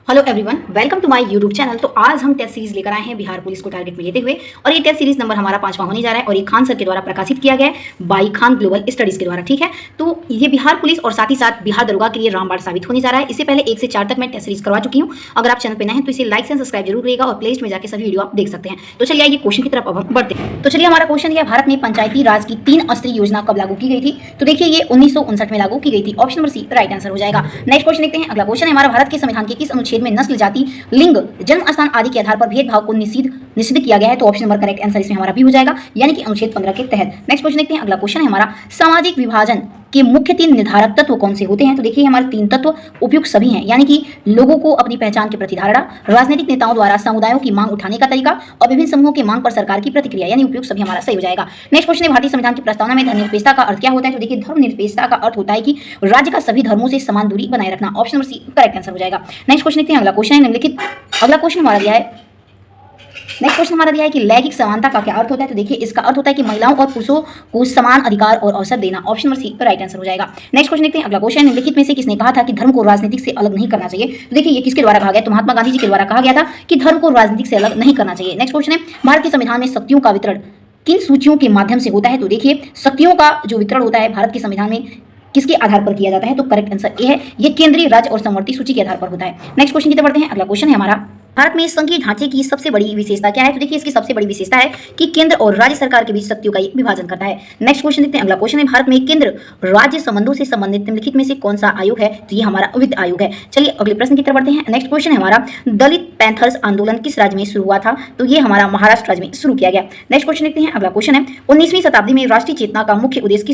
Hello everyone, welcome to my YouTube channel. तो आज हम टेस्ट सीरीज लेकर आए हैं बिहार पुलिस को टारगेट में लेते हुए, और ये टेस्ट सीरीज नंबर हमारा 5वां होने जा रहा है और ये खान सर के द्वारा प्रकाशित किया गया है बाई खान ग्लोबल स्टडीज के द्वारा। ठीक है, तो ये बिहार पुलिस और साथ ही साथ बिहार दरोगा के लिए रामबाण साबित होने जा रहा है। इससे पहले 1 से 4 तक मैं टेस्ट सीरीज करवा चुकी हूँ। अगर आप चैनल पर नए हैं तो इसे लाइक एंड सब्सक्राइब जरूर करिएगा और प्ले लिस्ट में जाकर सभी वीडियो आप देख सकते हैं। तो चलिए आइए क्वेश्चन की तरफ अब हम बढ़ते हैं। तो चलिए हमारा क्वेश्चन है, भारत में पंचायती राज की 3 स्तरीय योजना कब लागू की गई थी? तो देखिए ये 1959 में लागू की गई थी। Option number C right answer हो जाएगा। नेक्स्ट क्वेश्चन देखते हैं। अगला क्वेश्चन है हमारा, भारत के संविधान के किस अनुच्छेद में नस्ल, जाति, लिंग, जन्म स्थान आदि के आधार पर भेदभाव को निषिद्ध किया गया है? तो ऑप्शन नंबर करेक्ट आंसर इसमें हमारा बी हो जाएगा, यानी कि अनुच्छेद 15 के तहत। नेक्स्ट क्वेश्चन देखते हैं। अगला क्वेश्चन है हमारा, सामाजिक विभाजन के मुख्य 3 निर्धारक तत्व कौन से होते हैं? तो देखिए हमारे 3 तत्व उपयुक्त सभी हैं, यानी कि लोगों को अपनी पहचान की प्रतिधारणा, राजनीतिक नेताओं द्वारा समुदायों की मांग उठाने का तरीका और विभिन्न समूहों की मांग पर सरकार की प्रतिक्रिया, यानी उपयुक्त सभी हमारा सही हो जाएगा। नेक्स्ट क्वेश्चन है, भारतीय संविधान की प्रस्तावना में धर्मनिरपेक्षता का अर्थ क्या होता है? तो देखिए धर्मनिरपेक्षता का अर्थ होता है कि राज्य का सभी धर्मों से समान दूरी बनाए रखना। Option number C correct answer हो जाएगा। नेक्स्ट क्वेश्चन देखते हैं। अगला क्वेश्चन है निम्नलिखित, अगला क्वेश्चन हमारा दिया है, नेक्स्ट क्वेश्चन हमारा दिया है कि लैंगिक समानता का क्या अर्थ होता है? तो देखिए इसका अर्थ होता है कि महिलाओं और पुरुषों को समान अधिकार और अवसर देना। Option number C right answer हो जाएगा। नेक्स्ट क्वेश्चन देखते हैं। अगला क्वेश्चन, निम्नलिखित में से किसने कहा था कि धर्म को राजनीतिक से अलग नहीं करना चाहिए? तो देखिए ये किसके द्वारा कहा गया? तो महात्मा गांधी जी के द्वारा कहा गया था कि धर्म को राजनीतिक से अलग नहीं करना चाहिए। नेक्स्ट क्वेश्चन है, भारत के संविधान में शक्तियों का वितरण किन सूचियों के माध्यम से होता है? तो देखिए शक्तियों का जो वितरण होता है भारत के संविधान में किसके आधार पर किया जाता है? तो करेक्ट आंसर ए है, ये केंद्रीय, राज्य और समवर्ती सूची के आधार पर होता है। नेक्स्ट क्वेश्चन की तरफ बढ़ते हैं। अगला क्वेश्चन है हमारा, भारत में संघीय ढांचे की सबसे बड़ी विशेषता क्या है? तो देखिए इसकी सबसे बड़ी विशेषता है कि केंद्र और राज्य सरकार के बीच शक्तियों का विभाजन करता है। नेक्स्ट क्वेश्चन देखते हैं। अगला क्वेश्चन है, भारत में केंद्र राज्य संबंधों से संबंधित निम्नलिखित में से कौन सा आयोग है? तो ये हमारा वित्त आयोग है। चलिए अगले प्रश्न की तरफ बढ़ते हैं। नेक्स्ट क्वेश्चन है हमारा, दलित पैंथर्स आंदोलन किस राज्य में शुरू हुआ था? तो ये हमारा महाराष्ट्र राज्य में शुरू किया गया। नेक्स्ट क्वेश्चन देखते हैं। अगला क्वेश्चन है, 19वीं शताब्दी में राष्ट्रीय चेतना का मुख्य उद्देश्य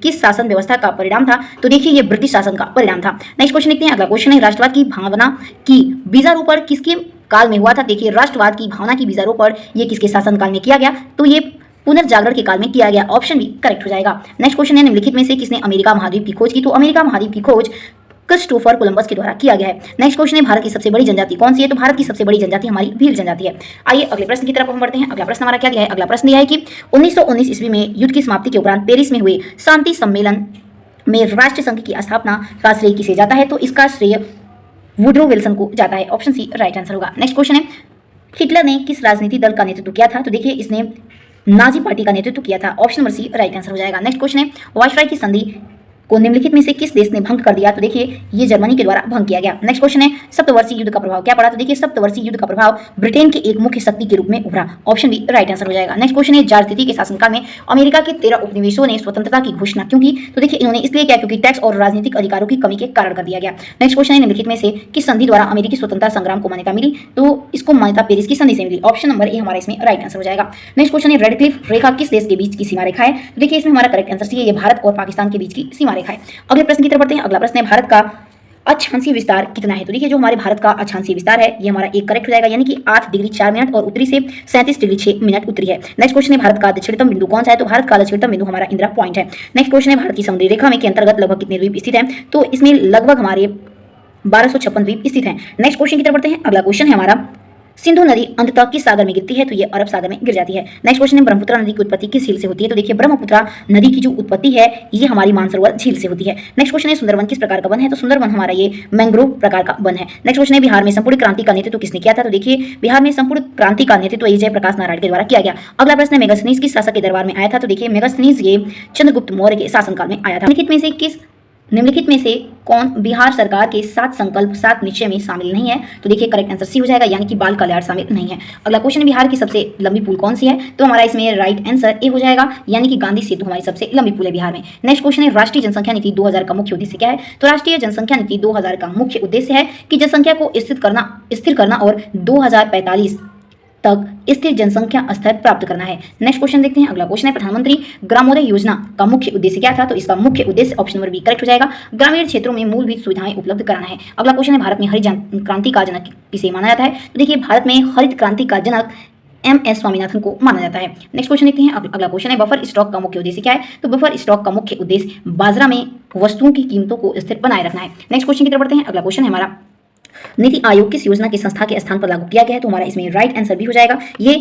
किस शासन व्यवस्था का परिणाम था? तो देखिए ये ब्रिटिश शासन का परिणाम था। नेक्स्ट क्वेश्चन देखते हैं। अगला क्वेश्चन है, राष्ट्रवाद की भावना की बीजारोपण किसके काल में हुआ था? देखिए राष्ट्रवाद की भावना की बीजारोपण ये किसके शासन काल में किया गया? तो ये पुनर्जागरण के काल में किया गया। ऑप्शन भी करेक्ट हो जाएगा। नेक्स्ट क्वेश्चन है, निम्नलिखित में से किसने अमेरिका महाद्वीप की खोज की? तो अमेरिका महाद्वीप की खोज क्रिस्टोफर कोलंबस के द्वारा किया गया है। नेक्स्ट क्वेश्चन है, भारत की सबसे बड़ी जनजाति कौन सी है? तो भारत की सबसे बड़ी जनजाति हमारी भील जनजाति है। आइए अगले प्रश्न की तरफ हम बढ़ते हैं। अगला प्रश्न हमारा क्या दिया है? अगला प्रश्न यह है कि 1919 ईस्वी में युद्ध की समाप्ति के उपरांत पेरिस में हुए शांति सम्मेलन में राष्ट्र संघ की स्थापना का श्रेय किसे जाता है? तो इसका श्रेय वुड्रो विल्सन को जाता है। ऑप्शन सी राइट आंसर होगा। नेक्स्ट क्वेश्चन है, हिटलर ने किस राजनीतिक दल का नेतृत्व किया था? तो देखिए इसने नाजी पार्टी का नेतृत्व किया था। Option number C right answer हो जाएगा। नेक्स्ट क्वेश्चन है, वायसराय की संधि को निम्नलिखित में से किस देश ने भंग कर दिया? तो देखिए ये जर्मनी के द्वारा भंग किया गया। नेक्स्ट क्वेश्चन है, सप्तवर्षीय युद्ध का प्रभाव क्या पड़ा? तो देखिए सप्तवर्षीय युद्ध का प्रभाव ब्रिटेन की एक मुख्य शक्ति के रूप में उभरा। ऑप्शन बी राइट आंसर हो जाएगा। नेक्स्ट क्वेश्चन है, जॉर्ज तृतीय के शासनकाल में अमेरिका के 13 उपनिवेशों ने स्वतंत्रता की घोषणा क्यों की? तो देखिए इन्होंने इसलिए किया क्योंकि टैक्स और राजनीतिक अधिकारों की कमी के कारण कर दिया गया। नेक्स्ट क्वेश्चन है, निम्नलिखित में से किस संधि द्वारा अमेरिकी स्वतंत्रता संग्राम को मान्यता मिली? तो इसको मान्यता पेरिस की संधि से मिली। ऑप्शन नंबर ए हमारा इसमें राइट आंसर हो जाएगा। नेक्स्ट क्वेश्चन है, रेडक्लिफ रेखा किस देश के बीच की सीमा रेखा है? तो देखिए इसमें हमारा करेक्ट आंसर सी है, ये भारत और पाकिस्तान के बीच की सीमा रेखा है। अगले प्रश्न की तरफ बढ़ते हैं। अगला प्रश्न है, भारत का अक्षांशीय विस्तार कितना है? तो देखिए जो हमारे भारत का अक्षांशीय विस्तार है ये हमारा एक करेक्ट हो जाएगा, यानी कि 8 डिग्री 4 मिनट और उत्तरी से 37 डिग्री 6 मिनट उत्तरी है। नेक्स्ट क्वेश्चन है, भारत का दक्षिणतम बिंदु कौन सा है? तो भारत का दक्षिणतम बिंदु हमारा इंदिरा पॉइंट है। नेक्स्ट क्वेश्चन है, भारत की समुद्री रेखा में के अंतर्गत लगभग कितने द्वीप स्थित हैं? तो इसमें लगभग हमारे 1256 द्वीप स्थित हैं। नेक्स्ट क्वेश्चन की तरफ बढ़ते हैं। अगला क्वेश्चन है हमारा, सिंधु नदी अंततः किस सागर में गिरती है? तो ये अरब सागर में गिर जाती है। नेक्स्ट क्वेश्चन है, ब्रह्मपुत्र नदी की उत्पत्ति किस झील से होती है? तो देखिए ब्रह्मपुत्र नदी की जो उत्पत्ति है ये हमारी मानसरोवर झील से होती है। नेक्स्ट क्वेश्चन है, सुंदरवन किस प्रकार का वन है? तो सुंदरवन हमारा ये मैंग्रोव प्रकार का वन है। नेक्स्ट क्वेश्चन है, बिहार में संपूर्ण क्रांति का नेतृत्व किसने किया था? तो देखिए बिहार में संपूर्ण क्रांति का नेतृत्व जय प्रकाश नारायण के द्वारा किया गया। अगला प्रश्न है, मेगास्थनीज किस शासक के दरबार में आया था? तो देखिए मेगास्थनीज ये चंद्रगुप्त मौर्य के शासनकाल में आया था। निम्नलिखित में से कौन बिहार सरकार के 7 संकल्प 7 निश्चय में शामिल नहीं है? तो देखिए करेक्ट आंसर सी हो जाएगा, यानी कि बाल कल्याण शामिल नहीं है। अगला क्वेश्चन है, बिहार की सबसे लंबी पुल कौन सी है? तो हमारा इसमें राइट आंसर ए हो जाएगा, यानी कि गांधी सेतु हमारी सबसे लंबी पुल है बिहार में। नेक्स्ट क्वेश्चन है, राष्ट्रीय जनसंख्या नीति 2000 का मुख्य उद्देश्य क्या है? तो राष्ट्रीय जनसंख्या नीति 2000 का मुख्य उद्देश्य है कि जनसंख्या को स्थिर करना और 2045 तक स्थिर जनसंख्या स्तर प्राप्त करना है। नेक्स्ट क्वेश्चन देखते हैं। अगला क्वेश्चन है, प्रधानमंत्री ग्रामोदय योजना का मुख्य उद्देश्य क्या था? तो इसका मुख्य उद्देश्य ऑप्शन नंबर बी करेक्ट हो जाएगा, ग्रामीण क्षेत्रों में मूलभूत सुविधाएं उपलब्ध कराना है। अगला क्वेश्चन है, भारत में हरित क्रांति का जनक किसे माना जाता है? तो देखिए भारत में हरित क्रांति का जनक MS स्वामीनाथन को माना जाता है। नेक्स्ट क्वेश्चन देखते हैं। अगला क्वेश्न है, बफर स्टॉक का मुख्य उद्देश्य क्या है? तो बफर स्टॉक का मुख्य उद्देश्य बाजार में वस्तुओं की कीमतों को स्थिर बनाए रखना है। नेक्स्ट क्वेश्चन की तरफ बढ़ते हैं। अगला क्वेश्चन है हमारा, नीति आयोग किस योजना की संस्था के स्थान पर लागू किया गया है? तो हमारा इसमें राइट आंसर भी हो जाएगा, ये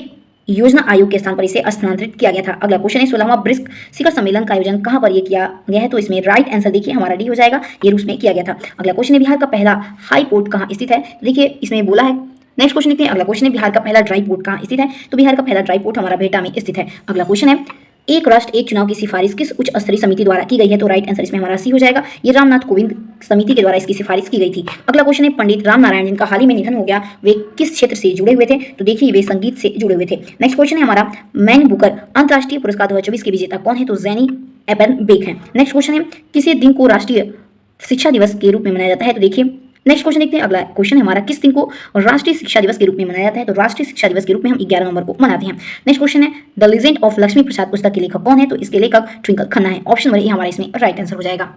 योजना आयोग के स्थान पर इसे स्थानांतरित किया गया था। अगला क्वेश्चन है 16वां ब्रिक्स शिखर सम्मेलन का आयोजन कहां पर ये किया गया है? तो इसमें राइट आंसर देखिए हमारा डी हो जाएगा, ये रूस में किया गया था। अगला क्वेश्चन है बिहार का पहला हाई पोर्ट कहां स्थित है? तो देखिए इसमें बोला है। नेक्स्ट क्वेश्चन देखते हैं। अगला क्वेश्चन है बिहार का पहला ड्राई पोर्ट कहां स्थित है? तो बिहार का पहला ड्राई पोर्ट हमारा बेहटा में स्थित है। अगला क्वेश्चन है एक राष्ट्र एक चुनाव की सिफारिश किस उच्च स्तरीय समिति द्वारा की गई है? तो राइट आंसर इसमें हमारा सी हो जाएगा, ये रामनाथ कोविंद समिति के द्वारा इसकी सिफारिश की गई थी। अगला क्वेश्चन है पंडित राम नारायण जिनका हाल ही में निधन हो गया, वे किस क्षेत्र से जुड़े हुए थे? तो देखिए वे संगीत से जुड़े हुए थे। नेक्स्ट क्वेश्चन है हमारा मैन बुकर अंतर्राष्ट्रीय पुरस्कार 2024 के विजेता कौन है? तो जैनी एपेनबेक है। नेक्स्ट क्वेश्चन है किसी दिन को राष्ट्रीय शिक्षा दिवस के रूप में मनाया जाता है? तो देखिए नेक्स्ट क्वेश्चन देखते हैं। अगला क्वेश्चन है हमारा किस दिन को राष्ट्रीय शिक्षा दिवस के रूप में मनाया जाता है? तो राष्ट्रीय शिक्षा दिवस के रूप में हम 11 नवंबर को मनाते हैं। नेक्स्ट क्वेश्चन है द लीजेंड ऑफ लक्ष्मी प्रसाद पुस्तक के लेखक कौन है? तो इसके लेखक ट्विंकल खन्ना है। ऑप्शन नंबर ए हमारा इसमें राइट आंसर हो जाएगा।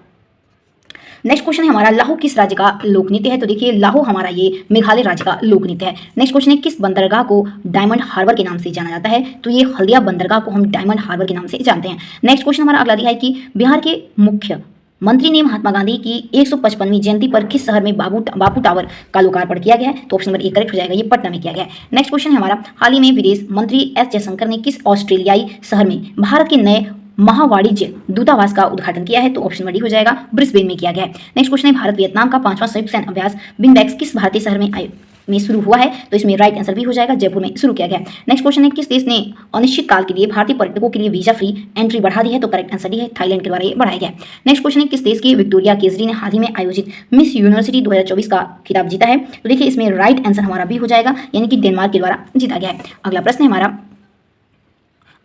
नेक्स्ट क्वेश्चन है हमारा लाहो किस राज्य का लोक नृत्य है? तो देखिए लाहो हमारा ये मेघालय राज्य का लोक नृत्य है। नेक्स्ट क्वेश्चन है किस बंदरगाह को डायमंड हार्बर के नाम से जाना जाता है? तो ये हल्दिया बंदरगाह को हम डायमंड हार्बर के नाम से जानते हैं। नेक्स्ट क्वेश्चन हमारा अगला दिया है कि बिहार के मुख्य मंत्री ने महात्मा गांधी की 155वीं जयंती पर किस शहर में बापू टावर का लोकार्पण किया गया है? तो ऑप्शन नंबर ए करेक्ट हो जाएगा, ये पटना में किया गया है। नेक्स्ट क्वेश्चन है हमारा हाल ही में विदेश मंत्री एस जयशंकर ने किस ऑस्ट्रेलियाई शहर में भारत के नए महावाणिज्य दूतावास का उद्घाटन किया है? तो ऑप्शन नंबर डी हो जाएगा, ब्रिस्बेन में किया गया है। नेक्स्ट क्वेश्चन है भारत वियतनाम का 5वां संयुक्त सैन्य अभ्यास बिनबैक्स किस भारतीय शहर में शुरू हुआ है? तो इसमें राइट आंसर भी हो जाएगा, जयपुर में शुरू किया गया है। नेक्स्ट क्वेश्चन है किस देश ने अनिश्चित काल के लिए भारतीय पर्यटकों के लिए वीजा फ्री एंट्री बढ़ा दी है? तो करेक्ट आंसर डी है, थाईलैंड के द्वारा ये बढ़ाया गया है। नेक्स्ट क्वेश्चन है किस देश की विक्टोरिया केसरी ने हाल ही में आयोजित मिस यूनिवर्सिटी 2024 का खिताब जीता है? तो देखिए इसमें राइट आंसर हमारा भी हो जाएगा, यानी कि डेनमार्क के द्वारा जीता गया है। अगला प्रश्न है हमारा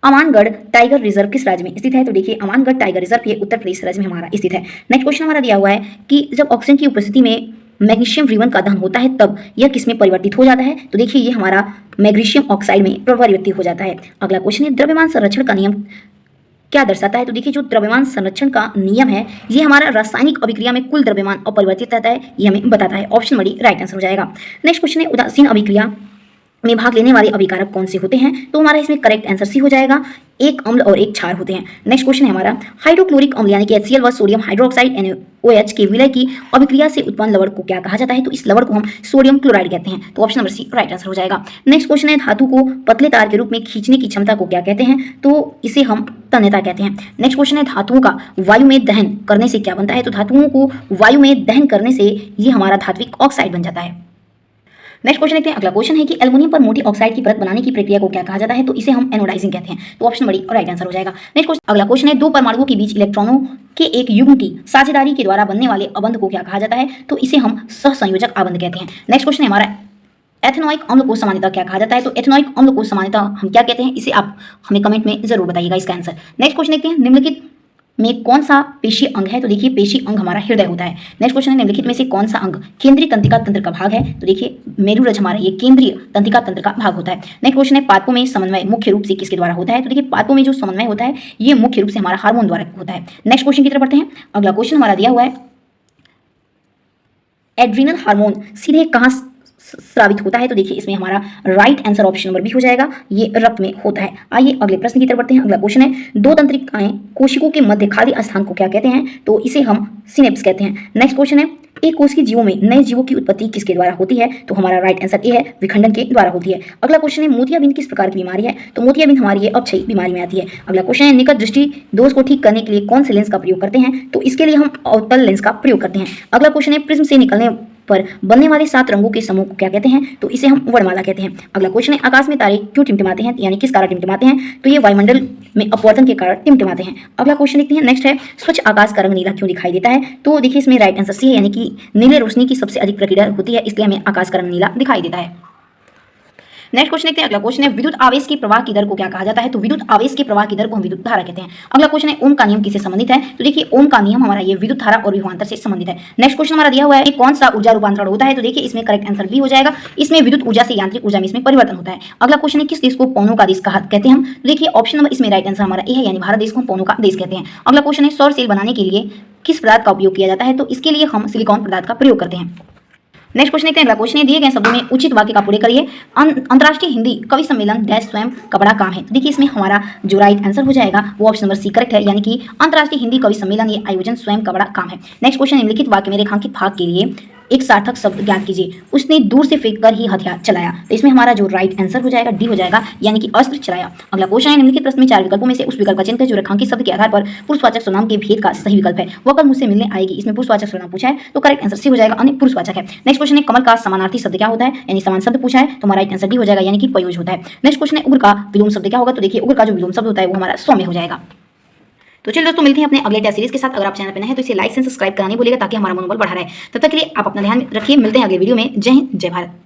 अमानगढ़ टाइगर रिजर्व किस राज्य में स्थित है? तो देखिए अमानगढ़ टाइगर रिजर्व ये उत्तर प्रदेश राज्य में हमारा स्थित है। नेक्स्ट क्वेश्चन हमारा दिया हुआ है कि जब ऑक्सीजन की उपस्थिति में मैग्नीशियम रिवन का दहन होता है तब यह किसमें परिवर्तित हो जाता है? तो देखिए ये हमारा मैग्नीशियम ऑक्साइड में परिवर्तित हो जाता है। अगला क्वेश्चन है द्रव्यमान संरक्षण का नियम क्या दर्शाता है? तो देखिए जो द्रव्यमान संरक्षण का नियम है ये हमारा रासायनिक अभिक्रिया में कुल द्रव्यमान अपरिवर्तित रहता है, ये हमें बताता है। ऑप्शन बड़ी राइट आंसर हो जाएगा। नेक्स्ट क्वेश्चन है उदासीन अभिक्रिया में भाग लेने वाले अभिकारक कौन से होते हैं? तो हमारा इसमें करेक्ट आंसर सी हो जाएगा, एक अम्ल और एक क्षार होते हैं। नेक्स्ट क्वेश्चन है हमारा हाइड्रोक्लोरिक अम्ल यानी कि HCl व सोडियम हाइड्रोक्साइड NaOH के विलय की अभिक्रिया से उत्पन्न लवण को क्या कहा जाता है? तो इस लवण को हम सोडियम क्लोराइड कहते हैं। तो option number C right answer हो जाएगा। नेक्स्ट क्वेश्चन है धातु को पतले तार के रूप में खींचने की क्षमता को क्या कहते हैं? तो इसे हम तन्यता कहते हैं। नेक्स्ट क्वेश्चन है धातुओं का वायु में दहन करने से क्या बनता है? तो धातुओं को वायु में दहन करने से ये हमारा धात्विक ऑक्साइड बन जाता है। नेक्स्ट क्वेश्चन देखते हैं। अगला क्वेश्चन है कि एल्युमिनियम पर मोटी ऑक्साइड की परत बनाने की प्रक्रिया को क्या कहा जाता है? तो इसे हम एनोडाइजिंग कहते हैं। तो ऑप्शन बड़ी राइट आंसर हो जाएगा। नेक्स्ट क्वेश्चन अगला क्वेश्चन है दो परमाणुओं के बीच इलेक्ट्रॉनों के एक युग्म की साझेदारी के द्वारा बनने वाले अबंध को क्या कहा जाता है? तो इसे हम सहसंयोजक आबंध कहते हैं। नेक्स्ट क्वेश्चन है हमारा एथेनोइक अम्ल को सामान्यतः क्या कहा जाता है? तो एथेनोइक अम्ल को सामान्यतः हम क्या कहते हैं? इसे आप हमें कमेंट में जरूर बताइएगा इसका आंसर। नेक्स्ट क्वेश्चन देखते हैं निम्नलिखित में कौन सा पेशी अंग है? तो देखिए पेशी अंग हमारा हृदय होता है। नेक्स्ट क्वेश्चन है निम्नलिखित में से कौन सा अंग केंद्रीय तंत्रिका तंत्र का भाग है? तो देखिए मेरुरज हमारा ये केंद्रीय तंत्रिका तंत्र का भाग होता है। नेक्स्ट क्वेश्चन है पादपों में समन्वय मुख्य रूप से किसके द्वारा होता है? तो देखिए पादपों में जो समन्वय होता है ये मुख्य रूप से हमारा हार्मोन द्वारा होता है। नेक्स्ट क्वेश्चन की तरफ बढ़ते हैं। अगला क्वेश्चन हमारा दिया हुआ है एड्रिनल हार्मोन सीधे कहाँ स्रावित होता है? तो देखिए इसमें हमारा राइट आंसर ऑप्शन नंबर भी हो जाएगा, ये रक्त में होता है। आइए अगले प्रश्न की तरफ बढ़ते हैं। अगला क्वेश्चन है दो तंत्रिकाएं कोशिकाओं के मध्य खाली स्थान को क्या कहते हैं? तो इसे हम सिनेप्स कहते हैं। नेक्स्ट क्वेश्चन है एक कोशिकीय जीवों में नए जीवों की उत्पत्ति किसके द्वारा होती है? तो हमारा राइट आंसर ए है, विखंडन के द्वारा होती है। अगला क्वेश्चन है मोतियाबिंद किस प्रकार की बीमारी है? तो मोतियाबिंद हमारी ये अपक्षयी बीमारी में आती है। अगला क्वेश्चन है निकट दृष्टि दोष को ठीक करने के लिए कौन से लेंस का प्रयोग करते हैं? तो इसके लिए हम अवतल लेंस का प्रयोग करते हैं। अगला क्वेश्चन है प्रिज्म से निकलने पर बनने वाले 7 रंगों के समूह को क्या कहते हैं? तो इसे हम वर्णमाला कहते हैं। अगला क्वेश्चन है आकाश में तारे क्यों टिमटिमाते हैं, यानी किस कारण टिमटिमाते हैं? तो ये वायुमंडल में अपवर्तन के कारण टिमटिमाते हैं। अगला क्वेश्चन देखते हैं। नेक्स्ट है स्वच्छ आकाश का रंग नीला क्यों दिखाई देता है? तो देखिए इसमें राइट आंसर सी है, यानी कि नीले रोशनी की सबसे अधिक प्रक्रिया होती है, इसलिए हमें आकाश का रंग नीला दिखाई देता है। नेक्स्ट क्वेश्चन देखते हैं। अगला क्वेश्चन है विद्युत आवेश के प्रवाह की दर को क्या कहा जाता है? तो विद्युत आवेश के प्रवाह की दर को हम विद्युत धारा कहते हैं। अगला क्वेश्चन है ओम का नियम किससे संबंधित है? तो देखिए ओम का नियम हमारा ये विद्युत धारा और विभवांतर से संबंधित है। नेक्स्ट क्वेश्चन हमारा दिया हुआ है कौन सा ऊर्जा रूपांतरण होता है? तो देखिए इसमें करेक्ट आंसर बी हो जाएगा, इसमें विद्युत ऊर्जा से यांत्रिक ऊर्जा में इसमें परिवर्तन होता है। अगला क्वेश्चन है किस देश को पौनों का देश कहते हैं हम? तो देखिए ऑप्शन नंबर इसमें राइट आंसर हमारा ए है, यानी भारत देश को पौनों का देश कहते हैं। अगला क्वेश्चन है सौर सेल बनाने के लिए किस पदार्थ का उपयोग किया जाता है? तो इसके लिए हम सिलिकॉन पदार्थ का प्रयोग करते हैं। नेक्स्ट क्वेश्चन देखते हैं। अगला क्वेश्चन है दिए गए शब्दों में उचित वाक्य का पूरे करिए। अंतर्राष्ट्रीय हिंदी कवि सम्मेलन डैश स्वयं का बड़ा काम है। तो देखिए इसमें हमारा जो राइट आंसर हो जाएगा वो ऑप्शन नंबर सी करेक्ट है, यानी कि अंतर्राष्ट्रीय हिंदी कवि सम्मेलन ये आयोजन स्वयं का बड़ा काम है। नेक्स्ट क्वेश्चन निम्नलिखित वाक्य में रेखांकित भाग के लिए एक सार्थक शब्द ज्ञात कीजिए। उसने दूर से फेंक कर ही हथियार चलाया। तो इसमें हमारा जो राइट आंसर हो जाएगा डी हो जाएगा, यानी कि अस्त्र चलाया। अगला क्वेश्चन है, निम्नलिखित प्रश्न में 4 विकल्पों में से उस विकल्प का चयन करें जो रेखांकित शब्द के आधार पर पुरुषवाचक सर्वनाम के भेद का सही विकल्प है। वह कल मुझसे मिलने आएगी, इसमें पुरुषवाचक सर्वनाम पूछा है तो करेक्ट आंसर सी हो जाएगा, अन्य पुरुषवाचक है। नेक्स्ट क्वेश्चन है, कमल का समानार्थी शब्द क्या होता है, यानी समान शब्द पूछा है तो हमारा राइट आंसर डी हो जाएगा, यानी कि पयोज होता है। नेक्स्ट क्वेश्चन है, उग्र का विलोम शब्द क्या होगा, तो देखिए उग्र का जो विलोम शब्द होता है वो हमारा सौम्य हो जाएगा। तो चलिए दोस्तों, मिलते हैं अपने अगले टेस्ट सीरीज के साथ। अगर आप चैनल पर नए हैं तो इसे लाइक एंड सब्सक्राइब कराने भूलिएगा ताकि हमारा मनोबल बढ़ा रहे। तब तक के लिए आप अपना ध्यान रखिए, मिलते हैं अगले वीडियो में। जय हिंद, जय भारत।